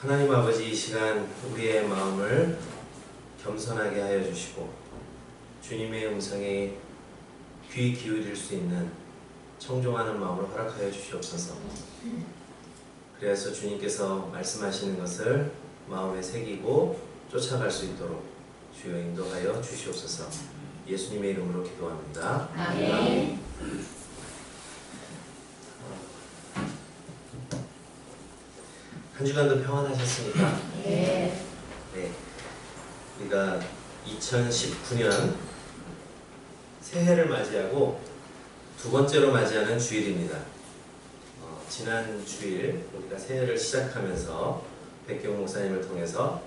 하나님 아버지, 이 시간 우리의 마음을 겸손하게 하여 주시고 주님의 음성에 귀 기울일 수 있는 청종하는 마음을 허락하여 주시옵소서. 그래서 주님께서 말씀하시는 것을 마음에 새기고 쫓아갈 수 있도록 주여 인도하여 주시옵소서. 예수님의 이름으로 기도합니다. 아멘. 한 주간도 평안하셨습니까? 네. 네. 우리가 2019년 새해를 맞이하고 두 번째로 맞이하는 주일입니다. 지난 주일 우리가 새해를 시작하면서 백경 목사님을 통해서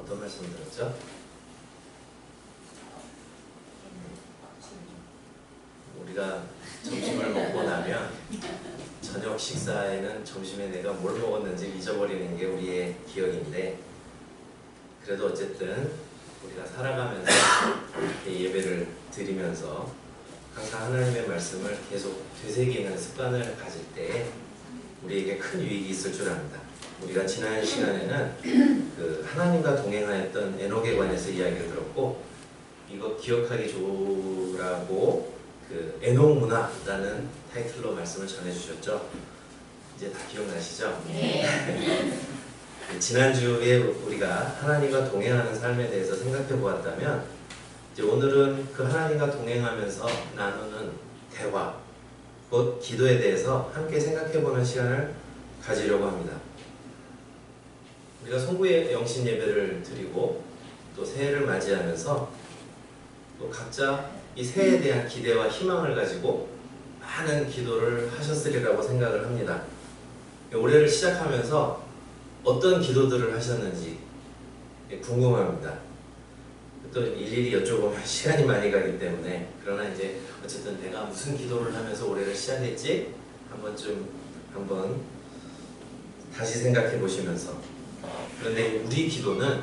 어떤 말씀 들었죠? 우리가 점심을 먹고 나면 저녁 식사에는 점심에 내가 뭘 먹었는지 잊어버리는 게 우리의 기억인데, 그래도 어쨌든 우리가 살아가면서 이렇게 예배를 드리면서 항상 하나님의 말씀을 계속 되새기는 습관을 가질 때 우리에게 큰 유익이 있을 줄 압니다. 우리가 지난 시간에는 그 하나님과 동행하였던 에녹에 관해서 이야기를 들었고, 이거 기억하기 좋으라고 그 에녹 문화라는 타이틀로 말씀을 전해주셨죠. 이제 다 기억나시죠? 네. 지난주에 우리가 하나님과 동행하는 삶에 대해서 생각해 보았다면, 이제 오늘은 그 하나님과 동행하면서 나누는 대화, 곧 기도에 대해서 함께 생각해 보는 시간을 가지려고 합니다. 우리가 송구의 영신 예배를 드리고 또 새해를 맞이하면서 또 각자 이 새해에 대한 기대와 희망을 가지고 많은 기도를 하셨으리라고 생각을 합니다. 올해를 시작하면서 어떤 기도들을 하셨는지 궁금합니다. 또 일일이 여쭤보면 시간이 많이 가기 때문에, 그러나 이제 어쨌든 내가 무슨 기도를 하면서 올해를 시작했지? 한번 다시 생각해 보시면서, 그런데 우리 기도는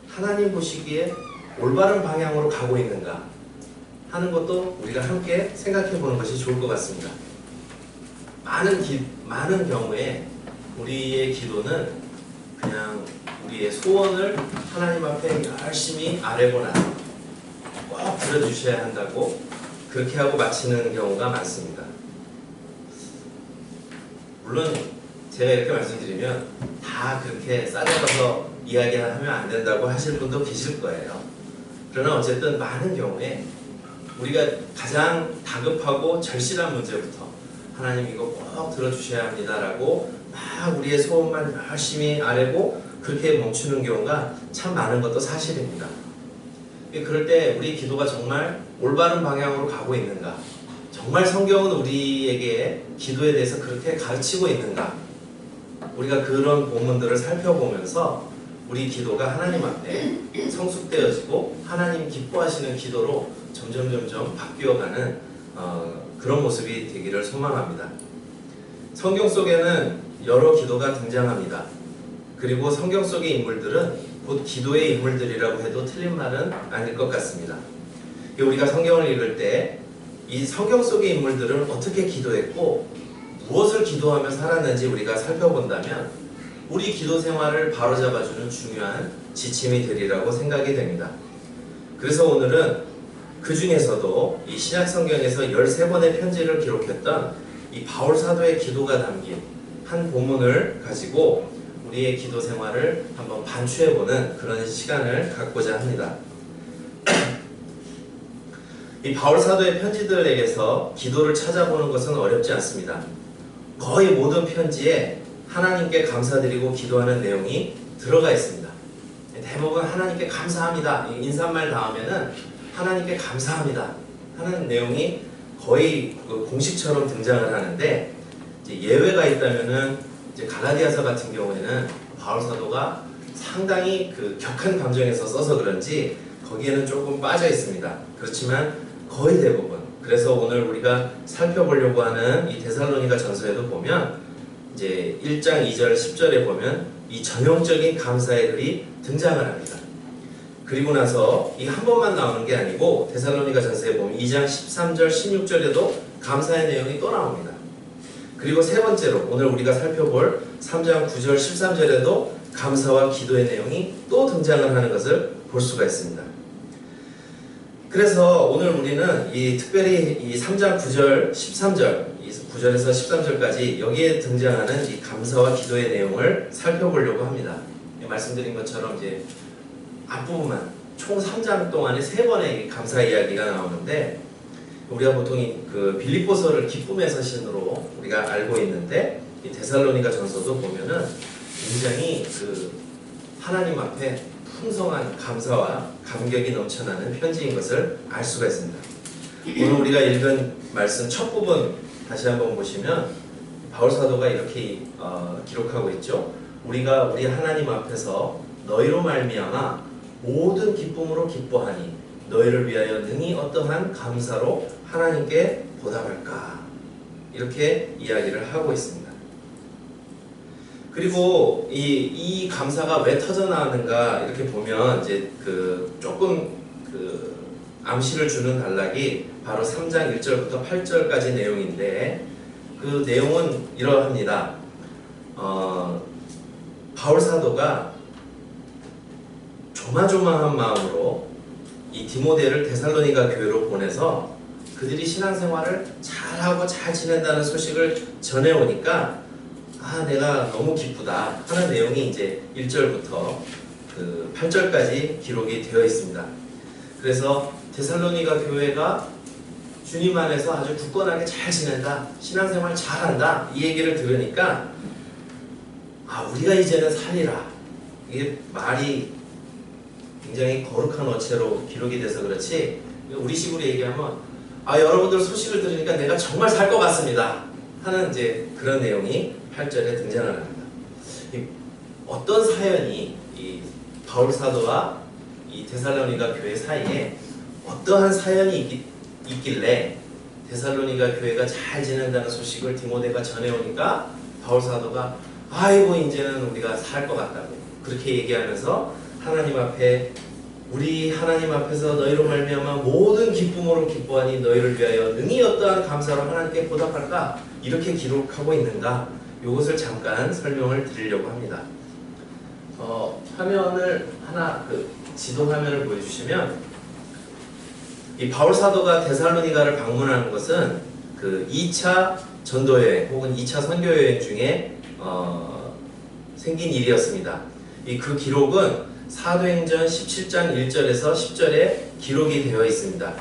하나님 보시기에 올바른 방향으로 가고 있는가 하는 것도 우리가 함께 생각해 보는 것이 좋을 것 같습니다. 많은 경우에 우리의 기도는 그냥 우리의 소원을 하나님 앞에 열심히 아뢰고 나서 꼭 들어주셔야 한다고 그렇게 하고 마치는 경우가 많습니다. 물론 제가 이렇게 말씀드리면 다 그렇게 싸잡아서 이야기하면 안 된다고 하실 분도 계실 거예요. 그러나 어쨌든 많은 경우에 우리가 가장 다급하고 절실한 문제부터 하나님 이거 꼭 들어주셔야 합니다라고 막 우리의 소원만 열심히 아뢰고 그렇게 멈추는 경우가 참 많은 것도 사실입니다. 그럴 때 우리 기도가 정말 올바른 방향으로 가고 있는가, 정말 성경은 우리에게 기도에 대해서 그렇게 가르치고 있는가, 우리가 그런 본문들을 살펴보면서 우리 기도가 하나님 앞에 성숙되어지고 하나님 기뻐하시는 기도로 점점 바뀌어가는 그런 모습이 되기를 소망합니다. 성경 속에는 여러 기도가 등장합니다. 그리고 성경 속의 인물들은 곧 기도의 인물들이라고 해도 틀린 말은 아닐 것 같습니다. 우리가 성경을 읽을 때 이 성경 속의 인물들은 어떻게 기도했고 무엇을 기도하며 살았는지 우리가 살펴본다면 우리 기도 생활을 바로잡아주는 중요한 지침이 되리라고 생각이 됩니다. 그래서 오늘은 그 중에서도 이 신약 성경에서 13번의 편지를 기록했던 이 바울 사도의 기도가 담긴 한 본문을 가지고 우리의 기도 생활을 한번 반추해보는 그런 시간을 갖고자 합니다. 이 바울 사도의 편지들에게서 기도를 찾아보는 것은 어렵지 않습니다. 거의 모든 편지에 하나님께 감사드리고 기도하는 내용이 들어가 있습니다. 대부분 하나님께 감사합니다. 인사말 다음에는 하나님께 감사합니다 하는 내용이 거의 공식처럼 등장을 하는데, 이제 예외가 있다면은 이제 갈라디아서 같은 경우에는 바울 사도가 상당히 그 격한 감정에서 써서 그런지 거기에는 조금 빠져 있습니다. 그렇지만 거의 대부분, 그래서 오늘 우리가 살펴보려고 하는 이 데살로니가 전서에도 보면 이제 1장 2절 10절에 보면 이 전형적인 감사의 글이 등장을 합니다. 그리고 나서 이 한 번만 나오는 게 아니고 데살로니가 전서에 보면 2장 13절 16절에도 감사의 내용이 또 나옵니다. 그리고 세 번째로 오늘 우리가 살펴볼 3장 9절 13절에도 감사와 기도의 내용이 또 등장을 하는 것을 볼 수가 있습니다. 그래서 오늘 우리는 특별히 이 3장 9절 13절, 이 9절에서 13절까지 여기에 등장하는 이 감사와 기도의 내용을 살펴보려고 합니다. 말씀드린 것처럼 이제 앞부분만 총 3장 동안에 3번의 감사 이야기가 나오는데, 우리가 보통 그 빌립보서를 기쁨의 서신으로 우리가 알고 있는데, 이 데살로니가 전서도 보면은 굉장히 그 하나님 앞에 풍성한 감사와 감격이 넘쳐나는 편지인 것을 알 수가 있습니다. 오늘 우리가 읽은 말씀 첫 부분 다시 한번 보시면 바울 사도가 이렇게 기록하고 있죠. 우리가 우리 하나님 앞에서 너희로 말미암아 모든 기쁨으로 기뻐하니 너희를 위하여 능히 어떠한 감사로 하나님께 보답할까, 이렇게 이야기를 하고 있습니다. 그리고 이 감사가 왜 터져 나왔는가 이렇게 보면 이제 조금 암시를 주는 단락이 바로 3장 1절부터 8절까지 내용인데, 그 내용은 이러합니다. 바울 사도가 조마조마한 마음으로 이 디모데를 데살로니가 교회로 보내서 그들이 신앙생활을 잘하고 잘 지낸다는 소식을 전해오니까 내가 너무 기쁘다 하는 내용이 이제 1절부터 8절까지 기록이 되어 있습니다. 그래서 데살로니가 교회가 주님 안에서 아주 굳건하게 잘 지낸다, 신앙생활 잘한다, 이 얘기를 들으니까 우리가 이제는 살리라, 이게 말이 굉장히 거룩한 어체로 기록이 돼서 그렇지, 우리식으로 얘기하면 여러분들 소식을 들으니까 내가 정말 살 것 같습니다 하는 이제 그런 내용이 8절에 등장을 합니다. 어떤 사연이 이 바울 사도와 이 데살로니가 교회 사이에 어떠한 사연이 있길래 데살로니가 교회가 잘 지낸다는 소식을 디모데가 전해오니까 바울 사도가 아이고 이제는 우리가 살 것 같다고 그렇게 얘기하면서 하나님 앞에, 우리 하나님 앞에서 너희로 말미암아 모든 기쁨으로 기뻐하니 너희를 위하여 능히 어떠한 감사로 하나님께 보답할까, 이렇게 기록하고 있는가, 이것을 잠깐 설명을 드리려고 합니다. 화면을 하나, 지도 화면을 보여주시면, 이 바울 사도가 데살로니가를 방문하는 것은 2차 전도여행 혹은 2차 선교여행 중에 생긴 일이었습니다. 그 기록은 사도행전 17장 1절에서 10절에 기록이 되어 있습니다.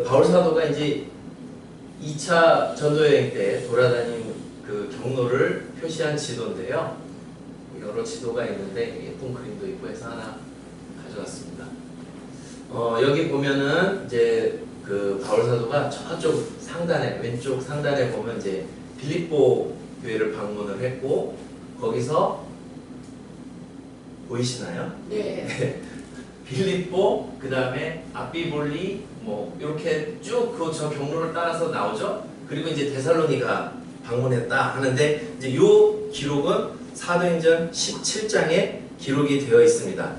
바울 사도가 이제 2차 전도여행 때 돌아다닌 경로를 표시한 지도인데요. 여러 지도가 있는데 예쁜 그림도 있고 해서 하나 가져왔습니다. 여기 보면은 이제 바울 사도가 저쪽 상단에, 왼쪽 상단에 보면 이제 빌립보 교회를 방문을 했고, 거기서 보이시나요? 네. 빌립보, 그 다음에 아비볼리, 이렇게 쭉 저 경로를 따라서 나오죠. 그리고 이제 데살로니가 방문했다 하는데, 이제 이 기록은 사도행전 17장에 기록이 되어 있습니다.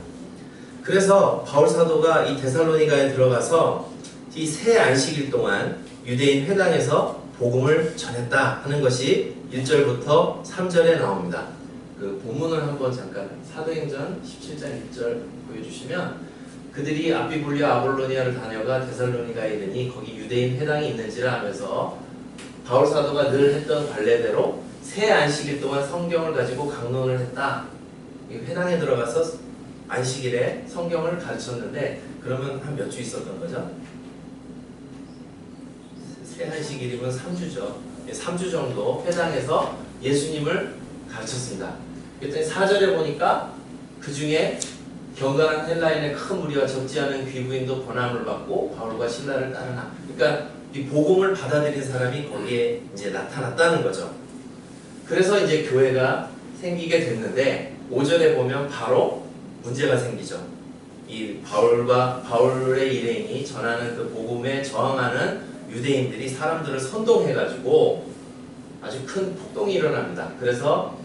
그래서 바울 사도가 이 데살로니가에 들어가서 이 새 안식일 동안 유대인 회당에서 복음을 전했다 하는 것이 1절부터 3절에 나옵니다. 본문을 한번 잠깐, 사도행전 17장 1절 보여주시면, 그들이 아비불리와 아볼로니아를 다녀가 데살로니가에 이르니 거기 유대인 회당이 있는지라 하면서 바울 사도가 늘 했던 관례대로 새 안식일 동안 성경을 가지고 강론을 했다. 회당에 들어가서 안식일에 성경을 가르쳤는데, 그러면 한 몇 주 있었던 거죠? 새 안식일이면 3주죠. 3주 정도 회당에서 예수님을 가르쳤습니다. 그랬더니 4절에 보니까 그 중에 경건한 헬라인의 큰 무리와 적지 않은 귀부인도 권함을 받고 바울과 신라를 따르나. 그러니까 이 복음을 받아들인 사람이 거기에 이제 나타났다는 거죠. 그래서 이제 교회가 생기게 됐는데, 5절에 보면 바로 문제가 생기죠. 이 바울의 일행이 전하는 그 복음에 저항하는 유대인들이 사람들을 선동해가지고 아주 큰 폭동이 일어납니다. 그래서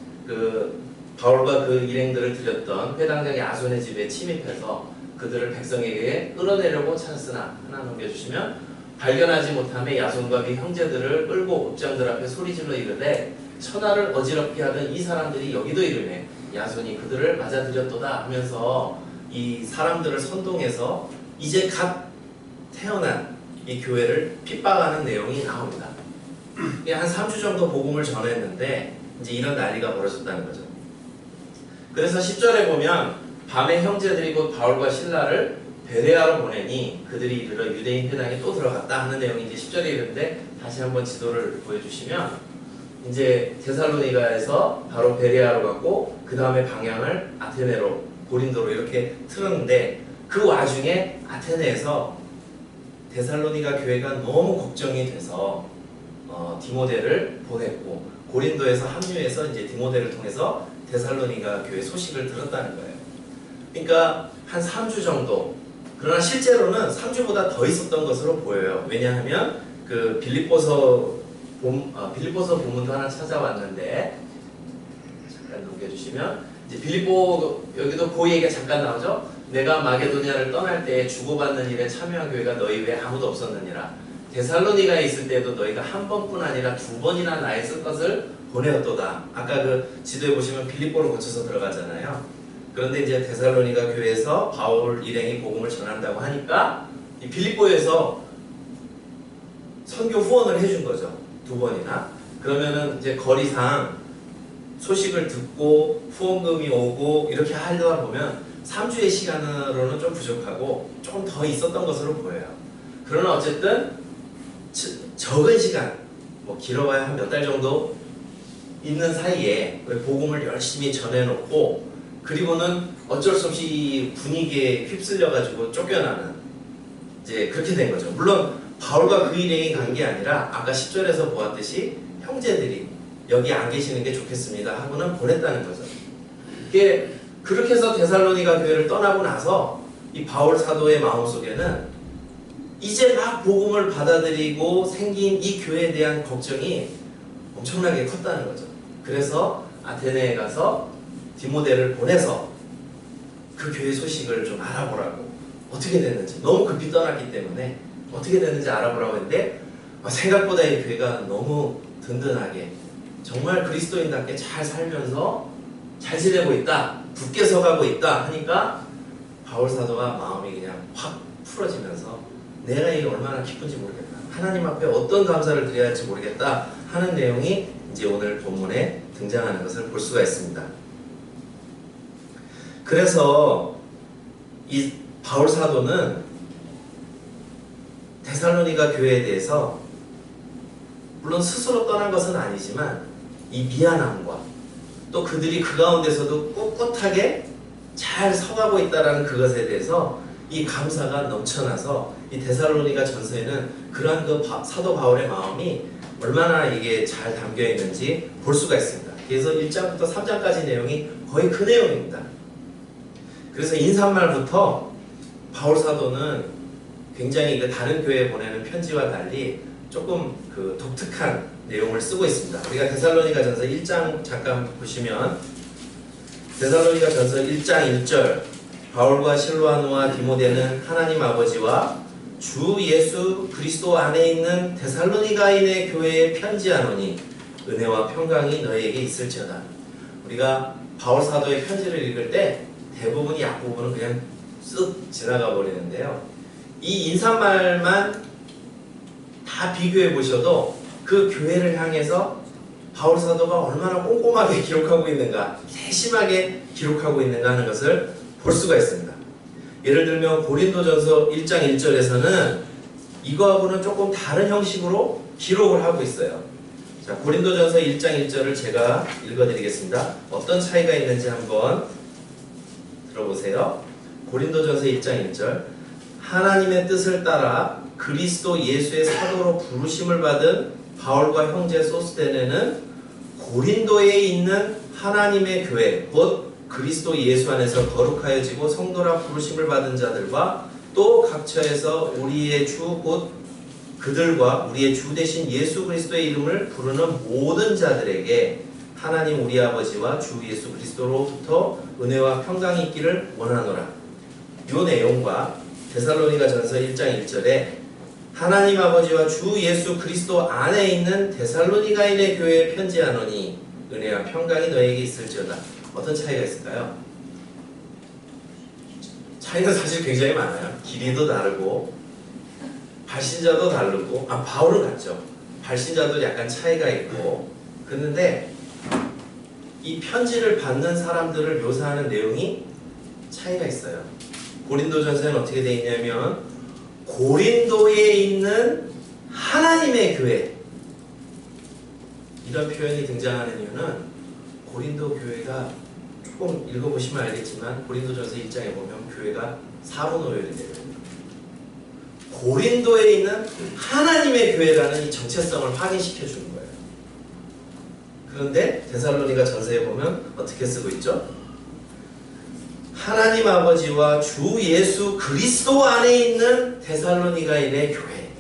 바울과 그 일행들을 들였던 회당장의 아손의 집에 침입해서 그들을 백성에게 끌어내려고 찬스나, 하나 넘겨주시면, 발견하지 못함에 야손과 그 형제들을 끌고 옥장들 앞에 소리질러 이르되 천하를 어지럽게 하던 이 사람들이 여기도 이르네 야손이 그들을 맞아들였도다 하면서 이 사람들을 선동해서 이제 갓 태어난 이 교회를 핍박하는 내용이 나옵니다. 한 3주 정도 복음을 전했는데 이제 이런 난리가 벌어졌다는 거죠. 그래서 10절에 보면 밤에 형제들이 곧 바울과 실라를 베레아로 보내니 그들이 이르러 유대인 회당에 또 들어갔다 하는 내용이 이제 10절에 이르는데 다시 한번 지도를 보여주시면 이제 데살로니가에서 바로 베레아로 갔고 그 다음에 방향을 아테네로 고린도로 이렇게 틀었는데 그 와중에 아테네에서 데살로니가 교회가 너무 걱정이 돼서 디모데를 보냈고 고린도에서 합류해서 이제 디모데를 통해서 데살로니가 교회 소식을 들었다는 거예요. 그러니까 한 3주 정도 그러나 실제로는 3주보다 더 있었던 것으로 보여요. 왜냐하면 그 빌립보서 본문도 하나 찾아왔는데 잠깐 넘겨주시면 이제 빌립보 여기도 그 얘기가 잠깐 나오죠. 내가 마게도니아를 떠날 때에 주고받는 일에 참여한 교회가 너희 외에 아무도 없었느니라. 데살로니가에 있을 때도 너희가 한 번뿐 아니라 2번이나 나의 쓸 것을 보내었도다. 아까 그 지도에 보시면 빌립보를 거쳐서 들어가잖아요. 그런데 이제 데살로니가 교회에서 바울 일행이 복음을 전한다고 하니까 이 빌립보에서 선교 후원을 해준 거죠. 2번이나. 그러면은 이제 거리상 소식을 듣고 후원금이 오고 이렇게 하려다 보면 3주의 시간으로는 좀 부족하고 조금 더 있었던 것으로 보여요. 그러나 어쨌든 적은 시간, 뭐 길어봐야 한 몇 달 정도 있는 사이에 복음을 열심히 전해놓고 그리고는 어쩔 수 없이 분위기에 휩쓸려가지고 쫓겨나는 이제 그렇게 된 거죠. 물론 바울과 그 일행이 간 게 아니라 아까 10절에서 보았듯이 형제들이 여기 안 계시는 게 좋겠습니다 하고는 보냈다는 거죠. 이게 그렇게 해서 데살로니가 교회를 떠나고 나서 이 바울 사도의 마음속에는 이제 막 복음을 받아들이고 생긴 이 교회에 대한 걱정이 엄청나게 컸다는 거죠. 그래서 아테네에 가서 디모데를 보내서 그 교회 소식을 좀 알아보라고 어떻게 됐는지 너무 급히 떠났기 때문에 어떻게 됐는지 알아보라고 했는데 생각보다 이 교회가 너무 든든하게 정말 그리스도인답게 잘 살면서 잘 지내고 있다 굳게 서가고 있다 하니까 바울 사도가 마음이 그냥 확 풀어지면서 내가 이게 얼마나 기쁜지 모르겠다 하나님 앞에 어떤 감사를 드려야 할지 모르겠다 하는 내용이 이제 오늘 본문에 등장하는 것을 볼 수가 있습니다. 그래서 이 바울 사도는 데살로니가 교회에 대해서 물론 스스로 떠난 것은 아니지만 이 미안함과 또 그들이 그 가운데서도 꿋꿋하게 잘 서가고 있다는 그것에 대해서 이 감사가 넘쳐나서 이 데살로니가 전서에는 그러한 그 사도 바울의 마음이 얼마나 이게 잘 담겨 있는지 볼 수가 있습니다. 그래서 1장부터 3장까지 내용이 거의 그 내용입니다. 그래서 인사말부터 바울 사도는 굉장히 그 다른 교회에 보내는 편지와 달리 조금 그 독특한 내용을 쓰고 있습니다. 우리가 데살로니가 전서 1장 잠깐 보시면 데살로니가 전서 1장 1절 바울과 실로아노와 디모데는 하나님 아버지와 주 예수 그리스도 안에 있는 데살로니가인의 교회에 편지하노니 은혜와 평강이 너희에게 있을지어다. 우리가 바울 사도의 편지를 읽을 때 대부분이 앞부분은 그냥 쓱 지나가 버리는데요. 이 인사말만 다 비교해 보셔도 그 교회를 향해서 바울 사도가 얼마나 꼼꼼하게 기록하고 있는가, 세심하게 기록하고 있는가 하는 것을 볼 수가 있습니다. 예를 들면 고린도전서 1장 1절에서는 이거하고는 조금 다른 형식으로 기록을 하고 있어요. 자, 고린도전서 1장 1절을 제가 읽어드리겠습니다. 어떤 차이가 있는지 한번 들어보세요. 고린도전서 1장 1절 하나님의 뜻을 따라 그리스도 예수의 사도로 부르심을 받은 바울과 형제 소스데네는 고린도에 있는 하나님의 교회 곧 그리스도 예수 안에서 거룩하여지고 성도라 부르심을 받은 자들과 또 각처에서 우리의 주 곧 그들과 우리의 주 되신 예수 그리스도의 이름을 부르는 모든 자들에게 하나님 우리 아버지와 주 예수 그리스도로부터 은혜와 평강이 있기를 원하노라. 이 내용과 데살로니가 전서 1장 1절에 하나님 아버지와 주 예수 그리스도 안에 있는 데살로니가인의 교회에 편지하노니 은혜와 평강이 너에게 있을지어다. 어떤 차이가 있을까요? 차이는 사실 굉장히 많아요. 길이도 다르고 발신자도 다르고 바울은 같죠. 발신자도 약간 차이가 있고 그런데 이 편지를 받는 사람들을 묘사하는 내용이 차이가 있어요. 고린도전서에는 어떻게 되어 있냐면 고린도에 있는 하나님의 교회, 이런 표현이 등장하는 이유는 고린도 교회가 조금 읽어보시면 알겠지만 고린도전서 1장에 보면 교회가 사로 노열이 돼요. 고린도에 있는 하나님의 교회라는 이 정체성을 확인시켜 주는 거예요. 그런데 데살로니가 전서에 보면 어떻게 쓰고 있죠? 하나님 아버지와 주 예수 그리스도 안에 있는 데살로니가인의 교회.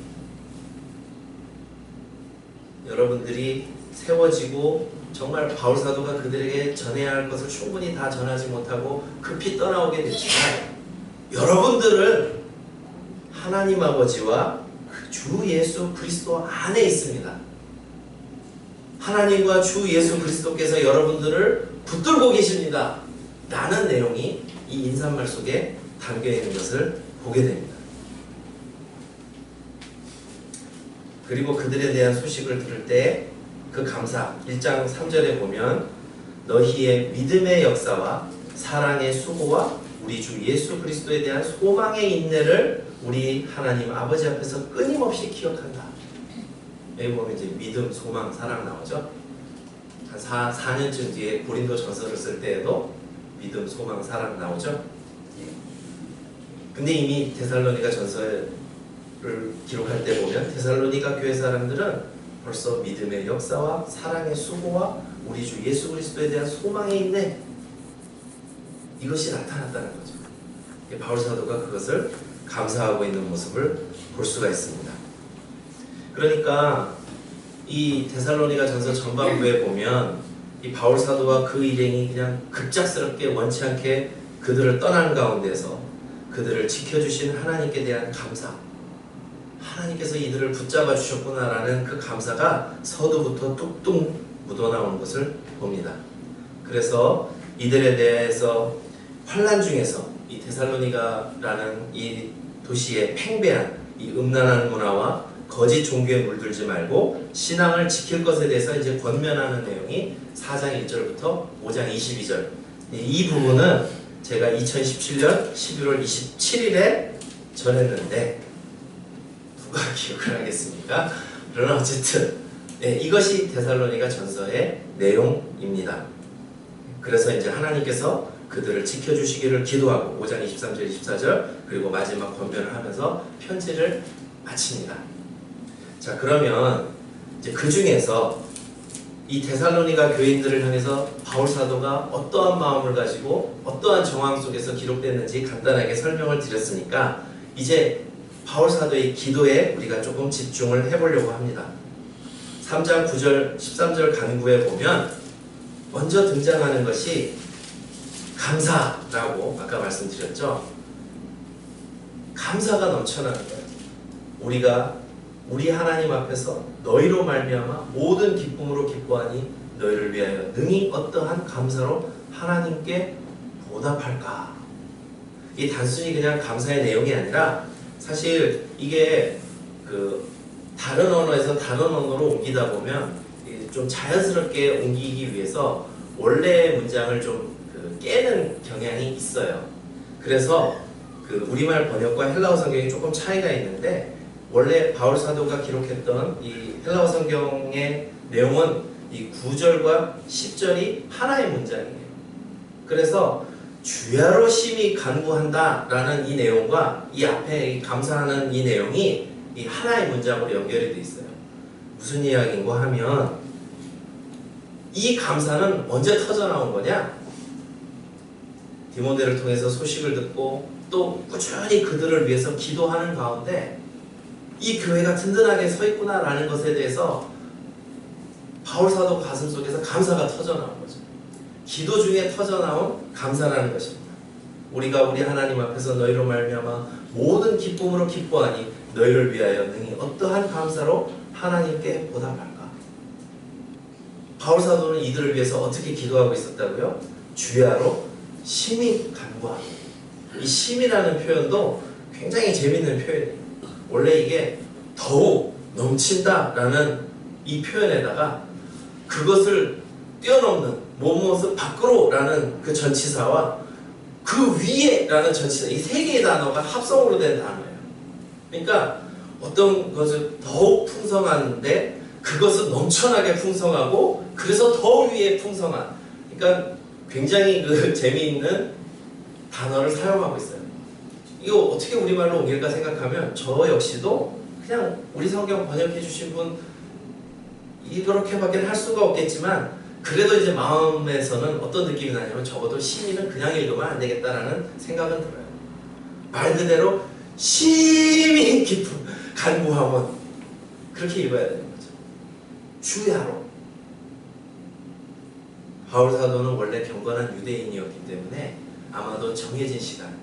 여러분들이 세워지고 정말 바울 사도가 그들에게 전해야 할 것을 충분히 다 전하지 못하고 급히 떠나오게 됐지만 여러분들은 하나님 아버지와 주 예수 그리스도 안에 있습니다. 하나님과 주 예수 그리스도께서 여러분들을 붙들고 계십니다. 라는 내용이 이 인사말 속에 담겨 있는 것을 보게 됩니다. 그리고 그들에 대한 소식을 들을 때 그 감사, 1장 3절에 보면 너희의 믿음의 역사와 사랑의 수고와 우리 주 예수 그리스도에 대한 소망의 인내를 우리 하나님 아버지 앞에서 끊임없이 기억한다. 여기 보면 이제 믿음, 소망, 사랑 나오죠. 한 4년쯤 뒤에 고린도 전서를 쓸 때에도 믿음, 소망, 사랑 나오죠. 근데 이미 데살로니가 전서를 기록할 때 보면 데살로니가 교회 사람들은 벌써 믿음의 역사와 사랑의 수고와 우리 주 예수 그리스도에 대한 소망에 있네, 이것이 나타났다는 거죠. 바울 사도가 그것을 감사하고 있는 모습을 볼 수가 있습니다. 그러니까 이 데살로니가 전서 전반부에 보면 이 바울 사도와 그 일행이 그냥 급작스럽게 원치 않게 그들을 떠난 가운데서 그들을 지켜주신 하나님께 대한 감사, 하나님께서 이들을 붙잡아 주셨구나라는 그 감사가 서두부터 뚝뚝 묻어나오는 것을 봅니다. 그래서 이들에 대해서 환난 중에서 이 데살로니가라는 이 도시의 팽배한 이 음란한 문화와 거짓 종교에 물들지 말고 신앙을 지킬 것에 대해서 이제 권면하는 내용이 4장 1절부터 5장 22절. 이 부분은 제가 2017년 11월 27일에 전했는데 누가 기억을 하겠습니까? 그러나 어쨌든 이것이 데살로니가 전서의 내용입니다. 그래서 이제 하나님께서 그들을 지켜주시기를 기도하고 5장 23절 24절 그리고 마지막 권면을 하면서 편지를 마칩니다. 자, 그러면 이제 그 중에서 이 데살로니가 교인들을 향해서 바울 사도가 어떠한 마음을 가지고 어떠한 정황 속에서 기록됐는지 간단하게 설명을 드렸으니까 이제 바울 사도의 기도에 우리가 조금 집중을 해보려고 합니다. 3장 9절 13절 간구에 보면 먼저 등장하는 것이 감사라고 아까 말씀드렸죠. 감사가 넘쳐나는 거예요. 우리가 우리 하나님 앞에서 너희로 말미암아 모든 기쁨으로 기뻐하니 너희를 위하여 능히 어떠한 감사로 하나님께 보답할까. 이 단순히 그냥 감사의 내용이 아니라 사실 이게 그 다른 언어에서 다른 언어로 옮기다 보면 좀 자연스럽게 옮기기 위해서 원래의 문장을 좀 깨는 경향이 있어요. 그래서 그 우리말 번역과 헬라어 성경이 조금 차이가 있는데 원래 바울 사도가 기록했던 이 헬라어 성경의 내용은 이 9절과 10절이 하나의 문장이에요. 그래서 주야로 심히 간구한다 라는 이 내용과 이 앞에 감사하는 이 내용이 이 하나의 문장으로 연결이 되어 있어요. 무슨 이야기인가 하면 이 감사는 언제 터져나온 거냐? 디모데를 통해서 소식을 듣고 또 꾸준히 그들을 위해서 기도하는 가운데 이 교회가 든든하게 서 있구나라는 것에 대해서 바울 사도 가슴 속에서 감사가 터져나온 거죠. 기도 중에 터져나온 감사라는 것입니다. 우리가 우리 하나님 앞에서 너희로 말미암아 모든 기쁨으로 기뻐하니 너희를 위하여 능히 어떠한 감사로 하나님께 보답할까? 바울 사도는 이들을 위해서 어떻게 기도하고 있었다고요? 주야로 심히 간구하고. 이 심이라는 표현도 굉장히 재밌는 표현이에요. 원래 이게 더욱 넘친다라는 이 표현에다가 그것을 뛰어넘는 무엇을 밖으로라는 그 전치사와 그 위에라는 전치사, 이 세 개의 단어가 합성으로 된 단어예요. 그러니까 어떤 것을 더욱 풍성한데 그것은 넘쳐나게 풍성하고 그래서 더 위에 풍성한, 그러니까 굉장히 그 재미있는 단어를 사용하고 있어요. 이거 어떻게 우리말로 옮길까 생각하면 저 역시도 그냥 우리 성경 번역해 주신 분 이렇게밖에 할 수가 없겠지만 그래도 이제 마음에서는 어떤 느낌이 나냐면 적어도 심히는 그냥 읽으면 안 되겠다라는 생각은 들어요. 말 그대로 심히 깊은 간구함은 그렇게 읽어야 되는 거죠. 주야로. 바울 사도는 원래 경건한 유대인이었기 때문에 아마도 정해진 시간,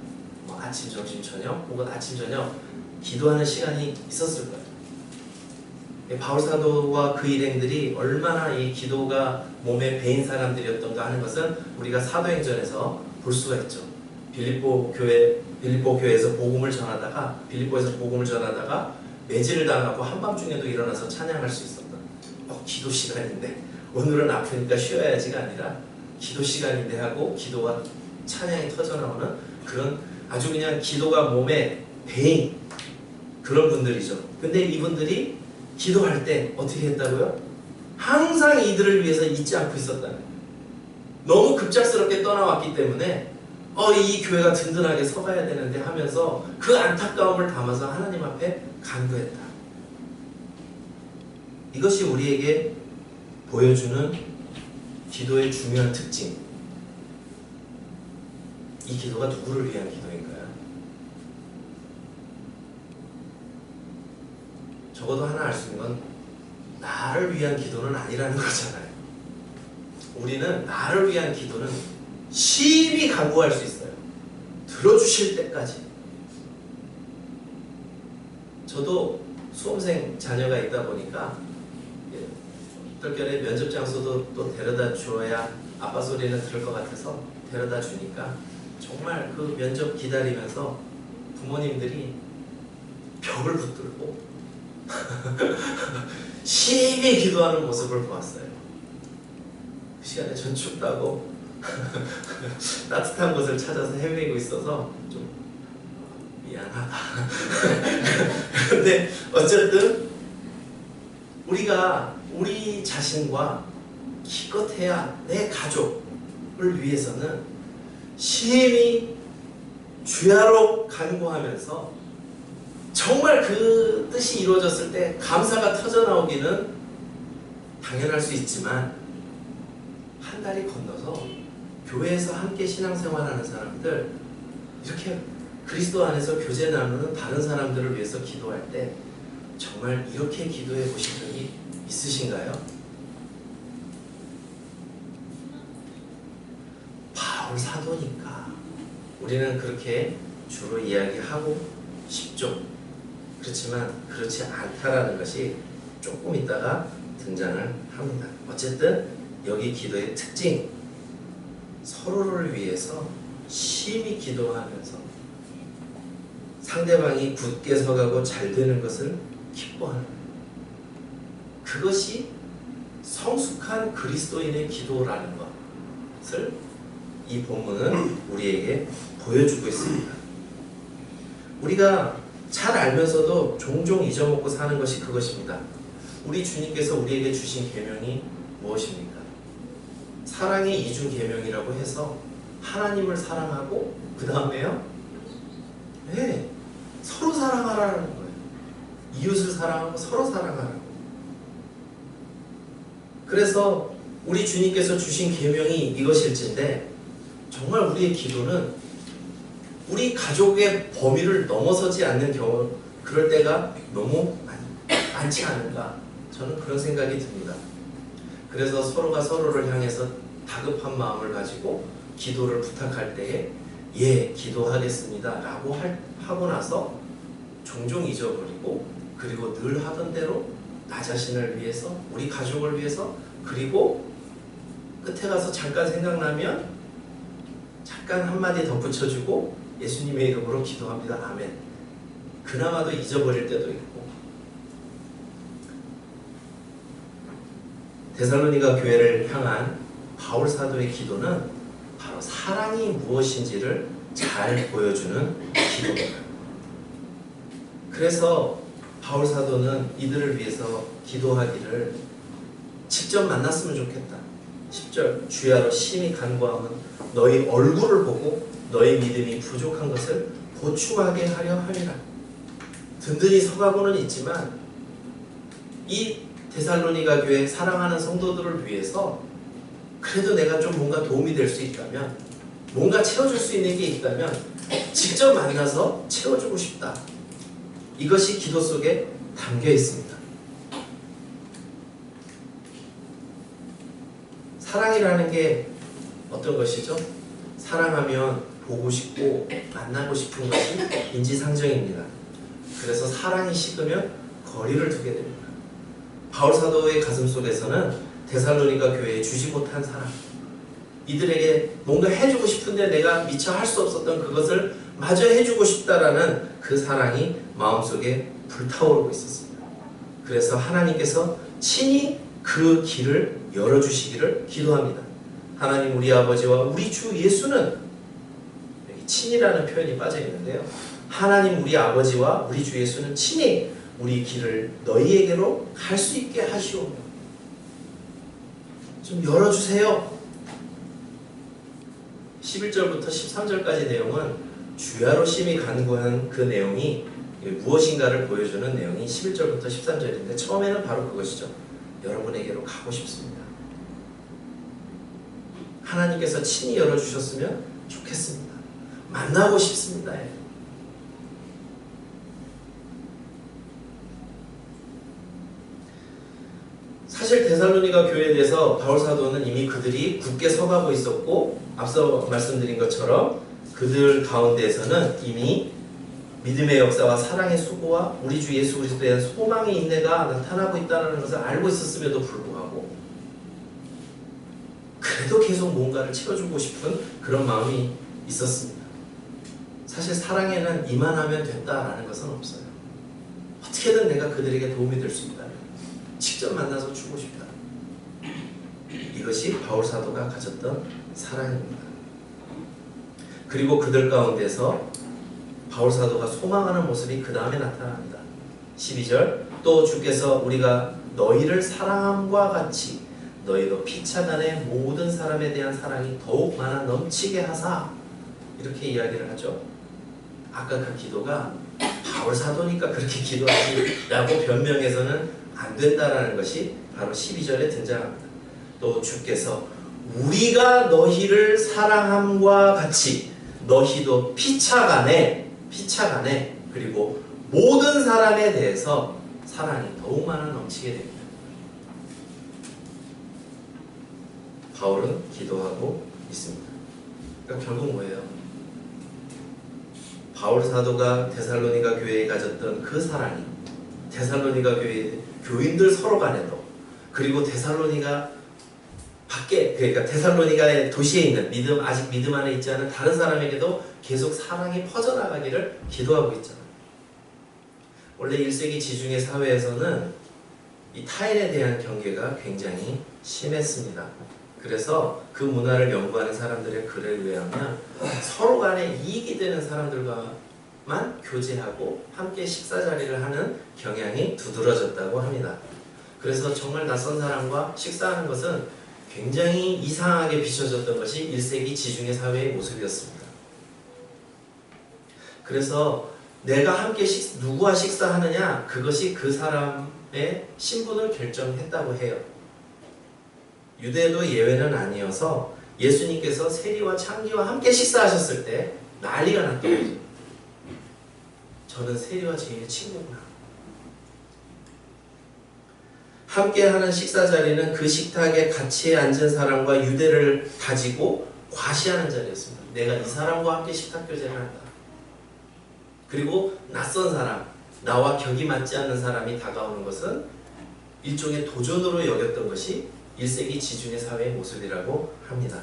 뭐 아침, 점심, 저녁 혹은 아침, 저녁 기도하는 시간이 있었을 거예요. 바울 사도와 그 일행들이 얼마나 이 기도가 몸에 배인 사람들이었던가 하는 것은 우리가 사도행전에서 볼 수가 있죠. 빌립보 교회에서 복음을 전하다가 매질을 당하고 한밤중에도 일어나서 찬양할 수 있었던 기도 시간인데 오늘은 아프니까 쉬어야지가 아니라 기도 시간인데 하고 기도와 찬양이 터져나오는 그런 아주 그냥 기도가 몸에 배인 그런 분들이죠. 근데 이분들이 기도할 때 어떻게 했다고요? 항상 이들을 위해서 잊지 않고 있었다는 거예요. 너무 급작스럽게 떠나왔기 때문에 이 교회가 든든하게 서가야 되는데 하면서 그 안타까움을 담아서 하나님 앞에 간구했다. 이것이 우리에게 보여주는 기도의 중요한 특징. 이 기도가 누구를 위한 기도인가요? 적어도 하나 알 수 있는 건 나를 위한 기도는 아니라는 거잖아요. 우리는 나를 위한 기도는 심히 간구할 수 있어요. 들어주실 때까지. 저도 수험생 자녀가 있다 보니까 얼떨결에 면접 장소도 또 데려다 줘야 아빠 소리는 들을 것 같아서 데려다 주니까 정말 그 면접 기다리면서 부모님들이 벽을 붙들고 심히 기도하는 모습을 보았어요. 그 시간에 전 춥다고 따뜻한 곳을 찾아서 헤매고 있어서 좀 미안하다. 근데 어쨌든 우리가 우리 자신과 기껏해야 내 가족을 위해서는 심히 주야로 간구하면서 정말 그 뜻이 이루어졌을 때 감사가 터져나오기는 당연할 수 있지만 한 달이 건너서 교회에서 함께 신앙생활하는 사람들, 이렇게 그리스도 안에서 교제 나누는 다른 사람들을 위해서 기도할 때 정말 이렇게 기도해 보신 적이 있으신가요? 바울 사도니까 우리는 그렇게 주로 이야기하고 싶죠. 그렇지만 그렇지 않다라는 것이 조금 있다가 등장을 합니다. 어쨌든 여기 기도의 특징, 서로를 위해서 심히 기도하면서 상대방이 굳게 서가고 잘 되는 것을 기뻐하는, 그것이 성숙한 그리스도인의 기도라는 것을 이 본문은 우리에게 보여주고 있습니다. 우리가 잘 알면서도 종종 잊어먹고 사는 것이 그것입니다. 우리 주님께서 우리에게 주신 계명이 무엇입니까? 사랑의 이중 계명이라고 해서 하나님을 사랑하고 그 다음에요? 네, 서로 사랑하라는 거예요. 이웃을 사랑하고 서로 사랑하라고. 그래서 우리 주님께서 주신 계명이 이것일진데 정말 우리의 기도는 우리 가족의 범위를 넘어서지 않는 경우, 그럴 때가 너무 많지 않은가, 저는 그런 생각이 듭니다. 그래서 서로가 서로를 향해서 다급한 마음을 가지고 기도를 부탁할 때에 예, 기도하겠습니다 라고 하고 나서 종종 잊어버리고 그리고 늘 하던 대로 나 자신을 위해서 우리 가족을 위해서 그리고 끝에 가서 잠깐 생각나면 잠깐 한마디 덧붙여주고 예수님의 이름으로 기도합니다. 아멘. 그나마도 잊어버릴 때도 있고 데살로니가 교회를 향한 바울 사도의 기도는 바로 사랑이 무엇인지를 잘 보여주는 기도입니다. 그래서 바울 사도는 이들을 위해서 기도하기를 직접 만났으면 좋겠다. 10절 주야로 심히 간구함은 너희 얼굴을 보고 너희 믿음이 부족한 것을 보충하게 하려 함이라. 든든히 서가고는 있지만 이 데살로니가 교회 사랑하는 성도들을 위해서 그래도 내가 좀 뭔가 도움이 될 수 있다면 뭔가 채워줄 수 있는 게 있다면 직접 만나서 채워주고 싶다. 이것이 기도 속에 담겨 있습니다. 사랑이라는 게 어떤 것이죠? 사랑하면 보고 싶고 만나고 싶은 것이 인지상정입니다. 그래서 사랑이 식으면 거리를 두게 됩니다. 바울 사도의 가슴 속에서는 데살로니가 교회에 주지 못한 사랑, 이들에게 뭔가 해주고 싶은데 내가 미처 할 수 없었던 그것을 마저 해주고 싶다라는 그 사랑이 마음속에 불타오르고 있었습니다. 그래서 하나님께서 친히 그 길을 열어주시기를 기도합니다. 하나님 우리 아버지와 우리 주 예수는, 여기 친이라는 표현이 빠져 있는데요, 하나님 우리 아버지와 우리 주 예수는 친히 우리 길을 너희에게로 갈 수 있게 하시오며 좀 열어주세요. 11절부터 13절까지 내용은 주야로 심히 간구한 그 내용이 무엇인가를 보여주는 내용이 11절부터 13절인데 처음에는 바로 그것이죠. 여러분에게로 가고 싶습니다. 하나님께서 친히 열어주셨으면 좋겠습니다. 만나고 싶습니다. 사실 데살로니가 교회에 대해서 바울 사도는 이미 그들이 굳게 서가고 있었고 앞서 말씀드린 것처럼 그들 가운데에서는 이미 믿음의 역사와 사랑의 수고와 우리 주 예수 그리스도에 대한 소망의 인내가 나타나고 있다는 것을 알고 있었음에도 불구하고 그래도 계속 뭔가를 채워주고 싶은 그런 마음이 있었습니다. 사실 사랑에는 이만하면 됐다라는 것은 없어요. 어떻게든 내가 그들에게 도움이 될 수 있다. 직접 만나서 주고 싶다. 이것이 바울 사도가 가졌던 사랑입니다. 그리고 그들 가운데서 바울 사도가 소망하는 모습이 그 다음에 나타납니다. 12절 또 주께서 우리가 너희를 사랑함과 같이 너희도 피차간의 모든 사람에 대한 사랑이 더욱 많아 넘치게 하사, 이렇게 이야기를 하죠. 아까 그 기도가 바울 사도니까 그렇게 기도하시라고 변명해서는 안 된다라는 것이 바로 12절에 등장합니다. 또 주께서 우리가 너희를 사랑함과 같이 너희도 피차간에 그리고 모든 사람에 대해서 사랑이 더욱 많아 넘치게 됩니다. 바울은 기도하고 있습니다. 그러니까 결국 뭐예요? 바울 사도가 데살로니가 교회에 가졌던 그 사랑이 데살로니가 교회 교인들 서로 간에도, 그리고 데살로니가 밖에, 그러니까 데살로니가의 도시에 있는 아직 믿음 안에 있지 않은 다른 사람에게도 계속 사랑이 퍼져나가기를 기도하고 있잖아요. 원래 1세기 지중해 사회에서는 이 타인에 대한 경계가 굉장히 심했습니다. 그래서 그 문화를 연구하는 사람들의 글에 의하면 서로 간에 이익이 되는 사람들과만 교제하고 함께 식사 자리를 하는 경향이 두드러졌다고 합니다. 그래서 정말 낯선 사람과 식사하는 것은 굉장히 이상하게 비춰졌던 것이 1세기 지중해 사회의 모습이었습니다. 그래서 내가 함께 누구와 식사하느냐, 그것이 그 사람의 신분을 결정했다고 해요. 유대도 예외는 아니어서 예수님께서 세리와 창기와 함께 식사하셨을 때 난리가 났던 거죠. 저는 세리와 제일 친구구나. 함께하는 식사 자리는 그 식탁에 같이 앉은 사람과 유대를 다지고 과시하는 자리였습니다. 내가 이 사람과 함께 식탁 교제를 한다. 그리고 낯선 사람, 나와 격이 맞지 않는 사람이 다가오는 것은 일종의 도전으로 여겼던 것이 1세기 지중해 사회의 모습이라고 합니다.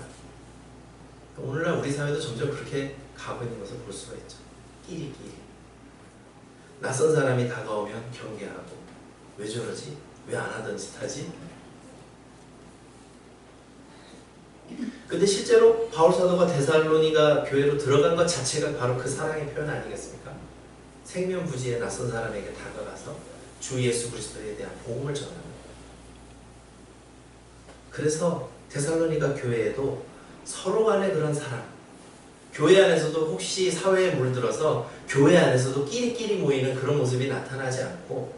오늘날 우리 사회도 점점 그렇게 가고 있는 것을 볼 수가 있죠. 끼리끼리. 낯선 사람이 다가오면 경계하고 왜 저러지? 왜 안 하던 짓 하지? 근데 실제로 바울 사도가 데살로니가 교회로 들어간 것 자체가 바로 그 사랑의 표현 아니겠습니까? 생면부지의 낯선 사람에게 다가가서 주 예수 그리스도에 대한 복음을 전하는. 그래서 데살로니가 교회에도 서로 간의 그런 사랑, 교회 안에서도 혹시 사회에 물들어서 교회 안에서도 끼리끼리 모이는 그런 모습이 나타나지 않고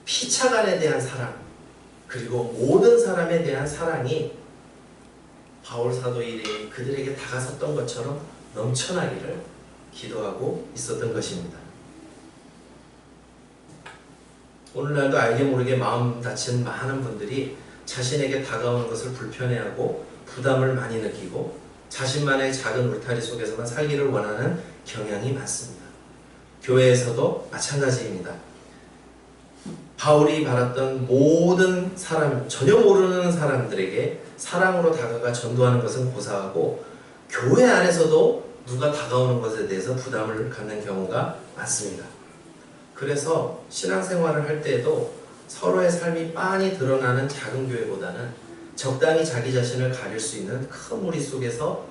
피차간에 대한 사랑, 그리고 모든 사람에 대한 사랑이 바울 사도 일행이 그들에게 다가섰던 것처럼 넘쳐나기를 기도하고 있었던 것입니다. 오늘날도 알게 모르게 마음 다친 많은 분들이 자신에게 다가오는 것을 불편해하고 부담을 많이 느끼고 자신만의 작은 울타리 속에서만 살기를 원하는 경향이 많습니다. 교회에서도 마찬가지입니다. 바울이 바랐던 모든 사람, 전혀 모르는 사람들에게 사랑으로 다가가 전도하는 것은 고사하고 교회 안에서도 누가 다가오는 것에 대해서 부담을 갖는 경우가 많습니다. 그래서 신앙생활을 할 때에도 서로의 삶이 빤히 드러나는 작은 교회보다는 적당히 자기 자신을 가릴 수 있는 큰 무리 속에서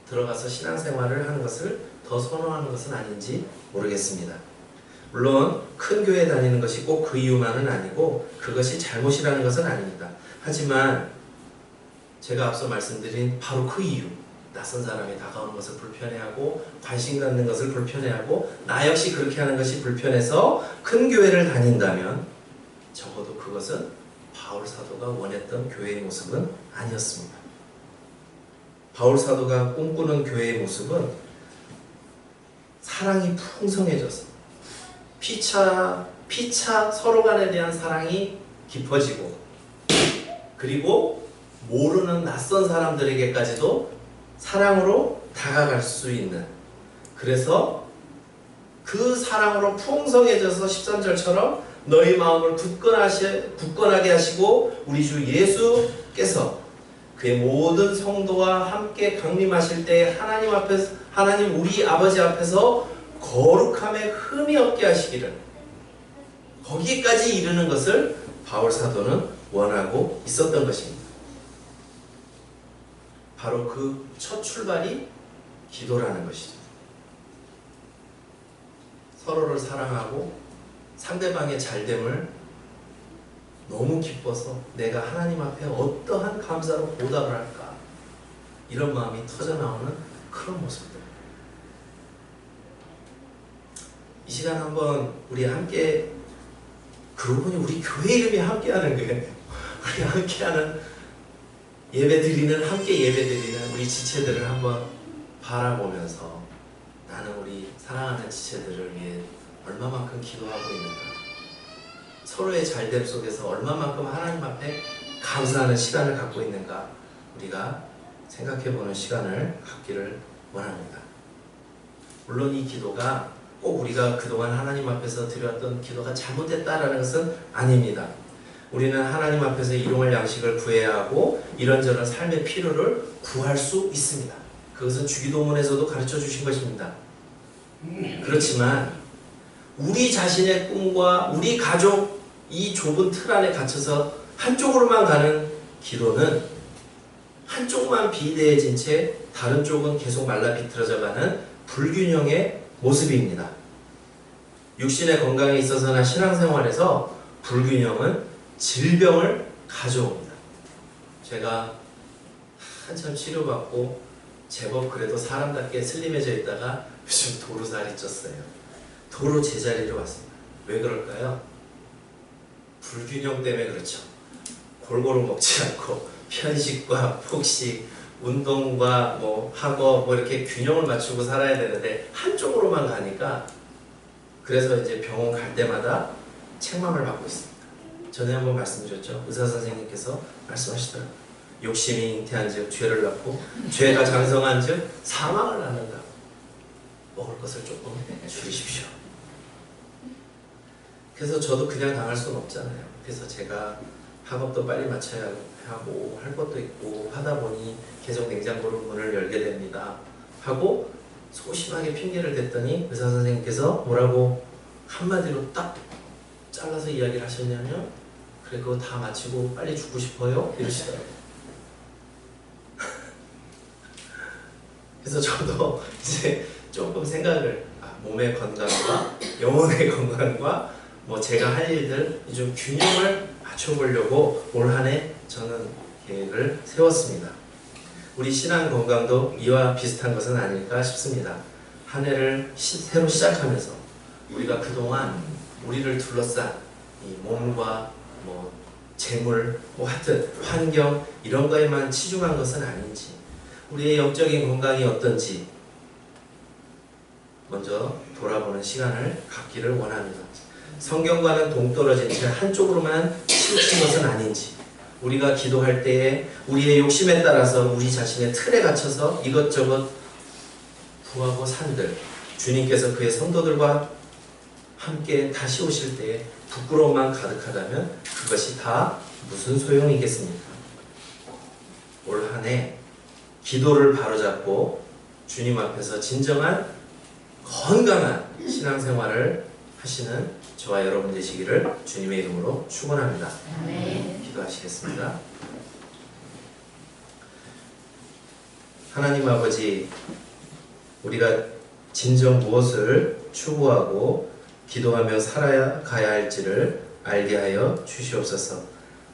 들어가서 신앙생활을 하는 것을 더 선호하는 것은 아닌지 모르겠습니다. 물론 큰 교회에 다니는 것이 꼭 그 이유만은 아니고 그것이 잘못이라는 것은 아닙니다. 하지만 제가 앞서 말씀드린 바로 그 이유, 낯선 사람이 다가오는 것을 불편해하고 관심 갖는 것을 불편해하고 나 역시 그렇게 하는 것이 불편해서 큰 교회를 다닌다면 적어도 그것은 바울 사도가 원했던 교회의 모습은 아니었습니다. 바울 사도가 꿈꾸는 교회의 모습은 사랑이 풍성해져서 피차 서로 간에 대한 사랑이 깊어지고 그리고 모르는 낯선 사람들에게까지도 사랑으로 다가갈 수 있는, 그래서 그 사랑으로 풍성해져서 13절처럼 너희 마음을 굳건하게 하시고 우리 주 예수께서 그의 모든 성도와 함께 강림하실 때 하나님 우리 아버지 앞에서 거룩함에 흠이 없게 하시기를, 거기까지 이르는 것을 바울 사도는 원하고 있었던 것입니다. 바로 그 첫 출발이 기도라는 것이죠. 서로를 사랑하고 상대방의 잘됨을 너무 기뻐서 내가 하나님 앞에 어떠한 감사로 보답을 할까, 이런 마음이 터져나오는 그런 모습들. 이 시간 한번 우리 함께, 그러고 보니 우리 교회 이름이 함께하는 거예요. 우리 함께하는 함께 예배 드리는 우리 지체들을 한번 바라보면서 나는 우리 사랑하는 지체들을 위해 얼마만큼 기도하고 있는가, 서로의 잘됨 속에서 얼마만큼 하나님 앞에 감사하는 시간을 갖고 있는가, 우리가 생각해보는 시간을 갖기를 원합니다. 물론 이 기도가 꼭 우리가 그동안 하나님 앞에서 드려왔던 기도가 잘못됐다라는 것은 아닙니다. 우리는 하나님 앞에서 일용할 양식을 구해야 하고 이런저런 삶의 필요를 구할 수 있습니다. 그것은 주기도문에서도 가르쳐 주신 것입니다. 그렇지만 우리 자신의 꿈과 우리 가족, 이 좁은 틀 안에 갇혀서 한쪽으로만 가는 기도는 한쪽만 비대해진 채 다른 쪽은 계속 말라 비틀어져 가는 불균형의 모습입니다. 육신의 건강에 있어서나 신앙생활에서 불균형은 질병을 가져옵니다. 제가 한참 치료받고 제법 그래도 사람답게 슬림해져 있다가 요즘 도루살이 쪘어요. 도로 제자리로 왔습니다. 왜 그럴까요? 불균형 때문에 그렇죠. 골고루 먹지 않고 편식과 폭식, 운동과 학업 이렇게 균형을 맞추고 살아야 되는데 한쪽으로만 가니까, 그래서 이제 병원 갈 때마다 책망을 받고 있습니다. 전에 한번 말씀드렸죠. 의사 선생님께서 말씀하시더라고요. 욕심이 잉태한즉 죄를 낳고 죄가 장성한즉 사망을 낳는다. 먹을 것을 조금 줄이십시오. 그래서 저도 그냥 당할 수는 없잖아요. 그래서 제가 학업도 빨리 마쳐야 하고 할 것도 있고 하다 보니 계속 냉장고를 문을 열게 됩니다. 하고 소심하게 핑계를 댔더니 의사 선생님께서 뭐라고 한마디로 딱 잘라서 이야기를 하셨냐면, 그래 그거 다 마치고 빨리 죽고 싶어요? 이러시더라고요. 그래서 저도 이제 조금 생각을 몸의 건강과 영혼의 건강과 뭐 제가 할 일들 좀 균형을 맞춰보려고 올 한 해 저는 계획을 세웠습니다. 우리 신앙 건강도 이와 비슷한 것은 아닐까 싶습니다. 한 해를 새로 시작하면서 우리가 그동안 우리를 둘러싼 이 몸과 뭐 재물, 뭐 하여튼 환경 이런 거에만 치중한 것은 아닌지, 우리의 영적인 건강이 어떤지 먼저 돌아보는 시간을 갖기를 원합니다. 성경과는 동떨어진 채 한쪽으로만 치우친 것은 아닌지, 우리가 기도할 때에 우리의 욕심에 따라서 우리 자신의 틀에 갇혀서 이것저것 구하고 산들, 주님께서 그의 성도들과 함께 다시 오실 때에 부끄러움만 가득하다면 그것이 다 무슨 소용이겠습니까? 올 한 해 기도를 바로잡고 주님 앞에서 진정한 건강한 신앙생활을 하시는 저와 여러분 되시기를 주님의 이름으로 축원합니다. 아멘. 기도하시겠습니다. 하나님 아버지, 우리가 진정 무엇을 추구하고 기도하며 살아가야 할지를 알게 하여 주시옵소서.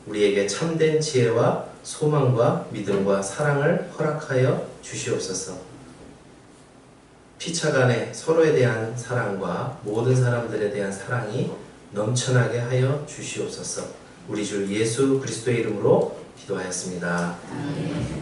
우리에게 참된 지혜와 소망과 믿음과 사랑을 허락하여 주시옵소서. 피차간에 서로에 대한 사랑과 모든 사람들에 대한 사랑이 넘쳐나게 하여 주시옵소서. 우리 주 예수 그리스도의 이름으로 기도하였습니다. 아멘.